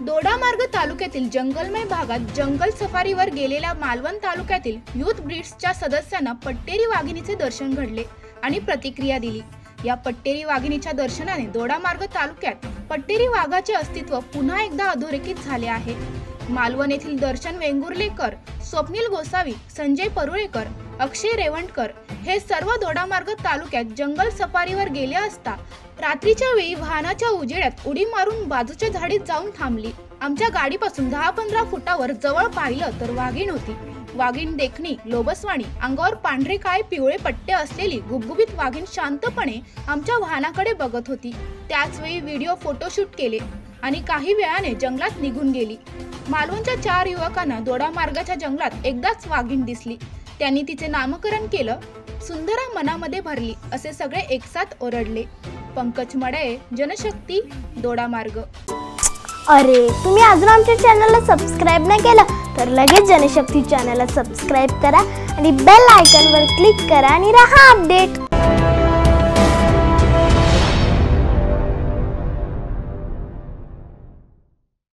दोडामार्ग तालुक्यातील जंगलमय भागात जंगल सफारीवर गेलेल्या मालवण तालुक्यातील युथ ब्रीड्सच्या सदस्यांना पट्टेरी वाघिणीचे दर्शन घडले आणि प्रतिक्रिया दिली। या पट्टेरी वाघिणीच्या दर्शनाने दोडामार्ग तालुक्यात पट्टेरी वाघाचे अस्तित्व पुन्हा एकदा अधोरेखित झाले आहे। मालवण येथील दर्शन वेंगुर्लेकर, स्वप्नील गोसावी, संजय परुळेकर, अक्षय रेवंडकर हे सर्व दोडामार्ग तालुक्यात जंगल सफारीवर गेले असता रात्रीच्या वेळी वाहनाच्या उजेडात उडी मारून बाजूच्या झाडीत जाऊन थांबली। आमच्या गाडीपासून 10-15 फुटावर जवळ पाहिलं तर वाघीण होती। वाघीण देखणी, लोबसवाणी, अंगावर पांढरे काळे पिवळे पट्टे असलेली गुबगुबीत वाघीण शांतपणे आमच्या वाहनाकडे बघत होती। त्याच वेळी व्हिडिओ फोटोशूट केले आणि काही वेळाने जंगलात निघून गेली। मालवणच्या 4 युवकांना दोडामार्गाच्या जंगलात एकदाच वाघीण दिसली। त्यांनी तिचे नामकरण केलं। सुंदरा मनामध्ये भरली असे सगळे एकसाथ ओरडले। पंकज मडे, जनशक्ती, दोडामार्ग। अरे, तुम्ही अजून आमच्या चॅनलला सबस्क्राइब नाही केलं तर लगेच जनशक्ती चॅनलला सबस्क्राइब करा आणि बेल आयकॉनवर क्लिक करा आणि रहा अपडेट।